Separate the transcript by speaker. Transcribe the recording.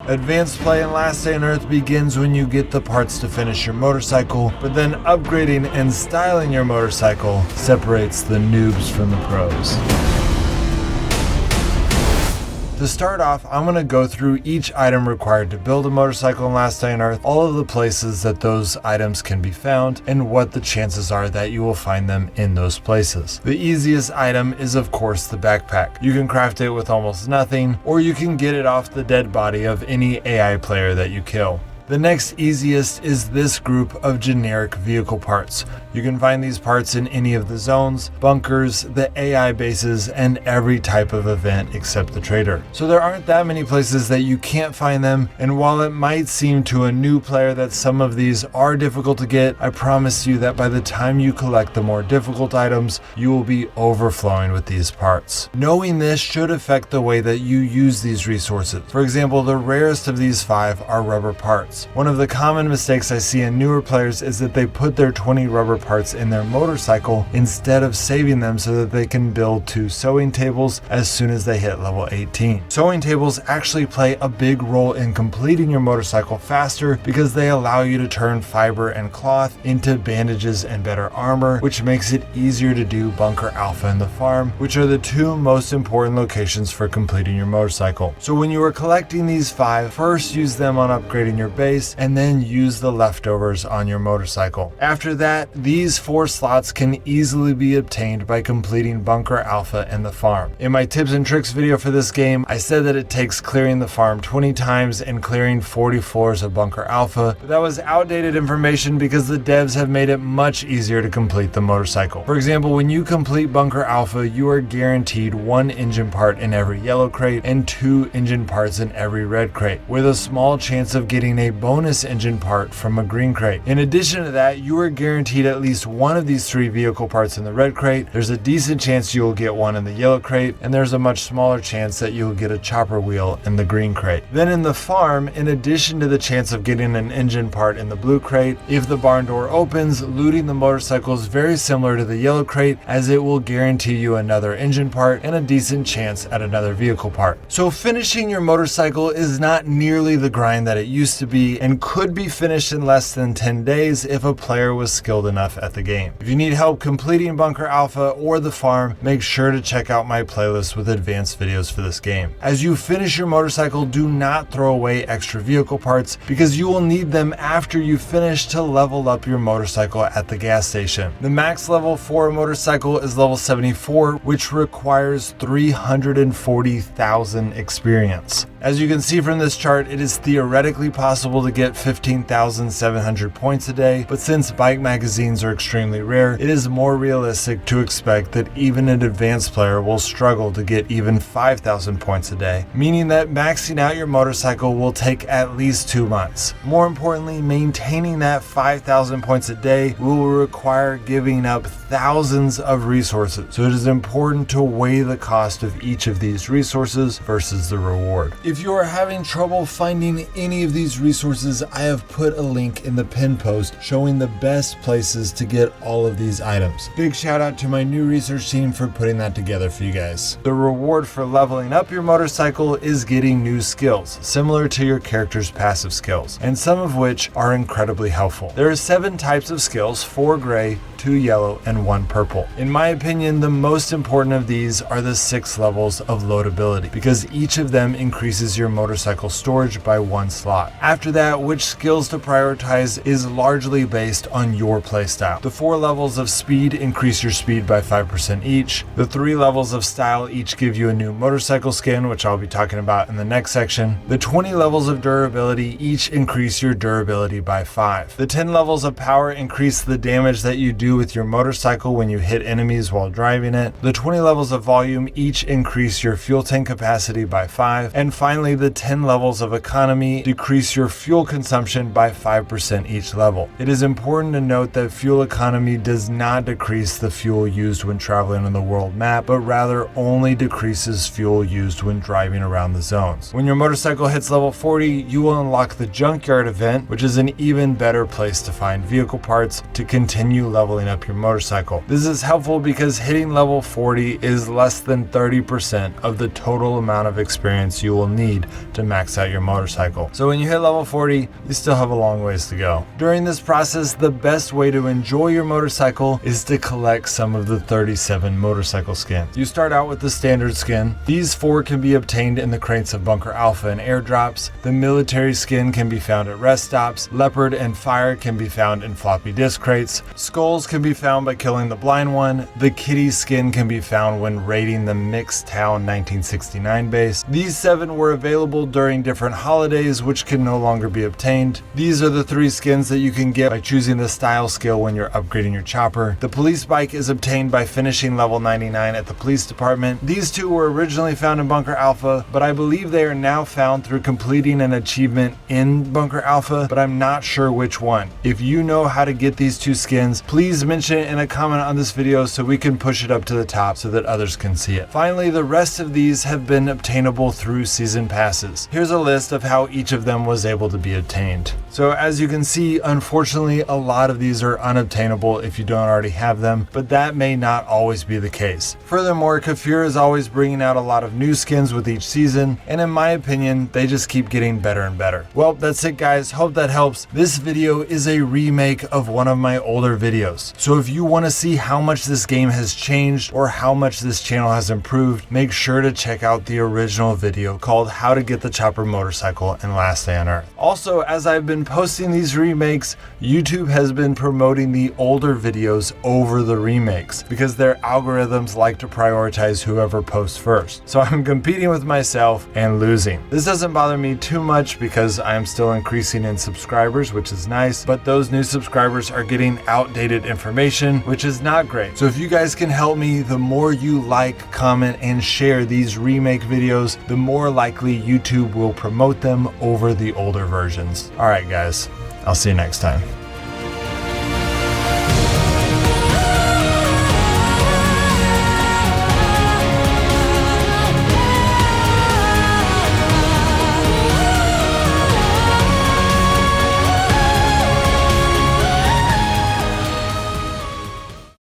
Speaker 1: Advanced play in Last Day on Earth begins when you get the parts to finish your motorcycle, but then upgrading and styling your motorcycle separates the noobs from the pros. To start off, I'm going to go through each item required to build a motorcycle in Last Day on Earth, all of the places that those items can be found, and what the chances are that you will find them in those places. The easiest item is of course the backpack. You can craft it with almost nothing, or you can get it off the dead body of any AI player that you kill. The next easiest is this group of generic vehicle parts. You can find these parts in any of the zones, bunkers, the AI bases, and every type of event except the trader. So there aren't that many places that you can't find them, and while it might seem to a new player that some of these are difficult to get, I promise you that by the time you collect the more difficult items, you will be overflowing with these parts. Knowing this should affect the way that you use these resources. For example, the rarest of these 5 are rubber parts. One of the common mistakes I see in newer players is that they put their 20 rubber parts in their motorcycle instead of saving them so that they can build 2 sewing tables as soon as they hit level 18. Sewing tables actually play a big role in completing your motorcycle faster because they allow you to turn fiber and cloth into bandages and better armor, which makes it easier to do Bunker Alpha and the farm, which are the 2 most important locations for completing your motorcycle. So when you are collecting these 5, first use them on upgrading your base, and then use the leftovers on your motorcycle. After that, these 4 slots can easily be obtained by completing Bunker Alpha and the farm. In my tips and tricks video for this game, I said that it takes clearing the farm 20 times and clearing 40 floors of Bunker Alpha, but that was outdated information because the devs have made it much easier to complete the motorcycle. For example, when you complete Bunker Alpha, you are guaranteed 1 engine part in every yellow crate and 2 engine parts in every red crate, with a small chance of getting a bonus engine part from a green crate. In addition to that, you are guaranteed at least 1 of these 3 vehicle parts in the red crate. There's a decent chance you will get 1 in the yellow crate, and there's a much smaller chance that you'll get a chopper wheel in the green crate. Then in the farm, in addition to the chance of getting an engine part in the blue crate, if the barn door opens, looting the motorcycle is very similar to the yellow crate, as it will guarantee you another engine part and a decent chance at another vehicle part. So finishing your motorcycle is not nearly the grind that it used to be, and could be finished in less than 10 days if a player was skilled enough at the game. If you need help completing Bunker Alpha or the farm, make sure to check out my playlist with advanced videos for this game. As you finish your motorcycle, do not throw away extra vehicle parts because you will need them after you finish to level up your motorcycle at the gas station. The max level for a motorcycle is level 74, which requires 340,000 experience. As you can see from this chart, it is theoretically possible to get 15,700 points a day, but since bike magazines are extremely rare, it is more realistic to expect that even an advanced player will struggle to get even 5,000 points a day, meaning that maxing out your motorcycle will take at least 2 months. More importantly, maintaining that 5,000 points a day will require giving up thousands of resources, so it is important to weigh the cost of each of these resources versus the reward. If you are having trouble finding any of these resources, I have put a link in the pinned post showing the best places to get all of these items. Big shout out to my new research team for putting that together for you guys. The reward for leveling up your motorcycle is getting new skills, similar to your character's passive skills, and some of which are incredibly helpful. There are 7 types of skills, 4 gray, 2 yellow, and 1 purple. In my opinion, the most important of these are the 6 levels of loadability, because each of them increases your motorcycle storage by 1 slot. After that, which skills to prioritize is largely based on your playstyle. The 4 levels of speed increase your speed by 5% each. The 3 levels of style each give you a new motorcycle skin, which I'll be talking about in the next section. The 20 levels of durability each increase your durability by 5. The 10 levels of power increase the damage that you do with your motorcycle when you hit enemies while driving it. The 20 levels of volume each increase your fuel tank capacity by 5. And finally, the 10 levels of economy decrease your fuel consumption by 5% each level. It is important to note that fuel economy does not decrease the fuel used when traveling on the world map, but rather only decreases fuel used when driving around the zones. When your motorcycle hits level 40, you will unlock the junkyard event, which is an even better place to find vehicle parts to continue leveling up your motorcycle. This is helpful because hitting level 40 is less than 30% of the total amount of experience you will need to max out your motorcycle. So when you hit level 40, you still have a long ways to go. During this process, the best way to enjoy your motorcycle is to collect some of the 37 motorcycle skins. You start out with the standard skin. These 4 can be obtained in the crates of Bunker Alpha and airdrops. The military skin can be found at rest stops. Leopard and Fire can be found in floppy disk crates. Skulls can be found by killing the blind one. The kitty skin can be found when raiding the Mixed Town 1969 base. These 7 were available during different holidays, which can no longer be obtained. These are the 3 skins that you can get by choosing the style skill when you're upgrading your chopper. The police bike is obtained by finishing level 99 at the police department. These 2 were originally found in Bunker Alpha, but I believe they are now found through completing an achievement in Bunker Alpha, but I'm not sure which one. If you know how to get these 2 skins, please mention it in a comment on this video so we can push it up to the top so that others can see it. Finally, the rest of these have been obtainable through season passes. Here's a list of how each of them was able to be obtained. So as you can see, unfortunately, a lot of these are unobtainable if you don't already have them, but that may not always be the case. Furthermore, Kafir is always bringing out a lot of new skins with each season, and in my opinion, they just keep getting better and better. Well, that's it guys, hope that helps. This video is a remake of one of my older videos. So if you want to see how much this game has changed or how much this channel has improved, make sure to check out the original video called How to Get the Chopper Motorcycle in Last Day on Earth. Also, as I've been posting these remakes, YouTube has been promoting the older videos over the remakes because their algorithms like to prioritize whoever posts first. So I'm competing with myself and losing. This doesn't bother me too much because I'm still increasing in subscribers, which is nice, but those new subscribers are getting outdated information, which is not great. So if you guys can help me, the more you like, comment, and share these remake videos, the more likely YouTube will promote them over the older versions. All right, guys, I'll see you next time.